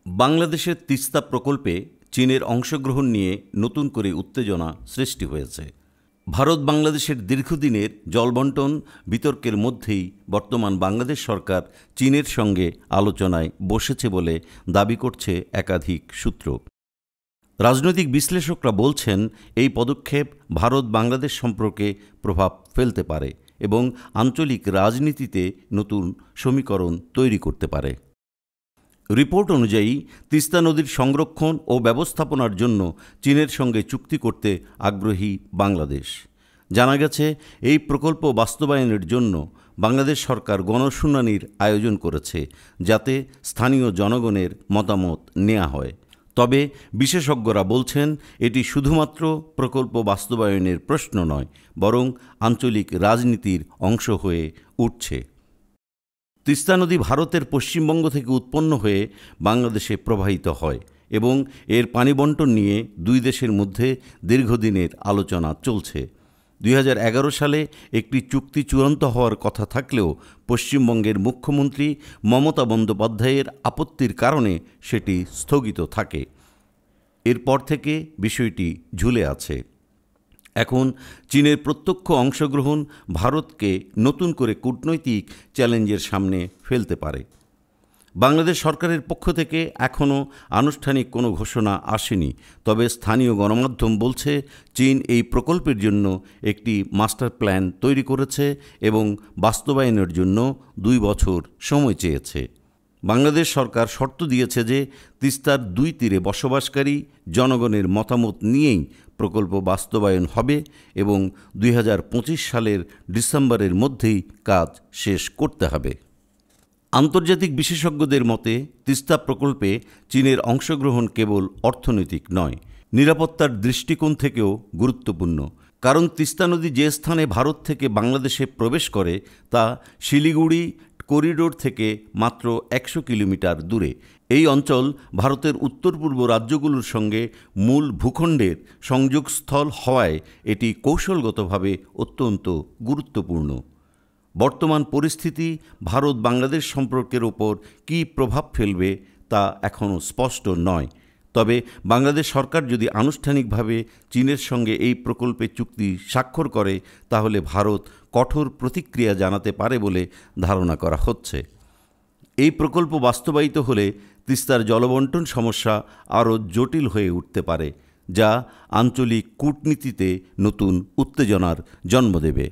বাংলাদেশের তিস্তা প্রকল্পে চীনের অংশগ্রহণ নিয়ে নতুন করে উত্তেজনা সৃষ্টি হয়েছে। ভারত বাংলাদেশের দীর্ঘদিনের জলবণ্টন বিতর্কের মধ্যেই বর্তমান বাংলাদেশ সরকার চীনের সঙ্গে আলোচনায় বসেছে বলে দাবি করছে একাধিক সূত্র। রাজনৈতিক বিশ্লেষকরা বলছেন, এই পদক্ষেপ ভারত বাংলাদেশ সম্পর্কে প্রভাব ফেলতে পারে এবং আঞ্চলিক রাজনীতিতে নতুন সমীকরণ তৈরি করতে পারে। রিপোর্ট অনুযায়ী তিস্তা নদীর সংরক্ষণ ও ব্যবস্থাপনার জন্য চীনের সঙ্গে চুক্তি করতে আগ্রহী বাংলাদেশ। জানা গেছে, এই প্রকল্প বাস্তবায়নের জন্য বাংলাদেশ সরকার গণশুনানির আয়োজন করেছে, যাতে স্থানীয় জনগণের মতামত নেওয়া হয়। তবে বিশেষজ্ঞরা বলছেন, এটি শুধুমাত্র প্রকল্প বাস্তবায়নের প্রশ্ন নয়, বরং আঞ্চলিক রাজনীতির অংশ হয়ে উঠছে। তিস্তা নদী ভারতের পশ্চিমবঙ্গ থেকে উৎপন্ন হয়ে বাংলাদেশে প্রবাহিত হয় এবং এর পানি বণ্টন নিয়ে দুই দেশের মধ্যে দীর্ঘদিনের আলোচনা চলছে। 2011 সালে একটি চুক্তি চূড়ান্ত হওয়ার কথা থাকলেও পশ্চিমবঙ্গের মুখ্যমন্ত্রী মমতা বন্দ্যোপাধ্যায়ের আপত্তির কারণে সেটি স্থগিত থাকে। এরপর থেকে বিষয়টি ঝুলে আছে। এখন চীনের প্রত্যক্ষ অংশগ্রহণ ভারতকে নতুন করে কূটনৈতিক চ্যালেঞ্জের সামনে ফেলতে পারে। বাংলাদেশ সরকারের পক্ষ থেকে এখনও আনুষ্ঠানিক কোনো ঘোষণা আসেনি, তবে স্থানীয় গণমাধ্যম বলছে, চীন এই প্রকল্পের জন্য একটি মাস্টার প্ল্যান তৈরি করেছে এবং বাস্তবায়নের জন্য 2 বছর সময় চেয়েছে। বাংলাদেশ সরকার শর্ত দিয়েছে যে তিস্তার 2 তীরে বসবাসকারী জনগণের মতামত নিয়েই প্রকল্প বাস্তবায়ন হবে এবং 2025 সালের ডিসেম্বরের মধ্যেই কাজ শেষ করতে হবে। আন্তর্জাতিক বিশেষজ্ঞদের মতে, তিস্তা প্রকল্পে চীনের অংশগ্রহণ কেবল অর্থনৈতিক নয়, নিরাপত্তার দৃষ্টিকোণ থেকেও গুরুত্বপূর্ণ। কারণ তিস্তা নদী যে স্থানে ভারত থেকে বাংলাদেশে প্রবেশ করে তা শিলিগুড়ি করিডোর থেকে মাত্র 100 কিলোমিটার দূরে। এই অঞ্চল ভারতের উত্তর পূর্ব রাজ্যগুলোর সঙ্গে মূল ভূখণ্ডের সংযোগস্থল হওয়ায় এটি কৌশলগতভাবে অত্যন্ত গুরুত্বপূর্ণ। বর্তমান পরিস্থিতি ভারত বাংলাদেশ সম্পর্কের ওপর কী প্রভাব ফেলবে তা এখনও স্পষ্ট নয়। তবে বাংলাদেশ সরকার যদি আনুষ্ঠানিকভাবে চীনের সঙ্গে এই প্রকল্পে চুক্তি স্বাক্ষর করে, তাহলে ভারত কঠোর প্রতিক্রিয়া জানাতে পারে বলে ধারণা করা হচ্ছে। এই প্রকল্প বাস্তবায়িত হলে তিস্তার জলবণ্টন সমস্যা আরও জটিল হয়ে উঠতে পারে, যা আঞ্চলিক কূটনীতিতে নতুন উত্তেজনার জন্ম দেবে।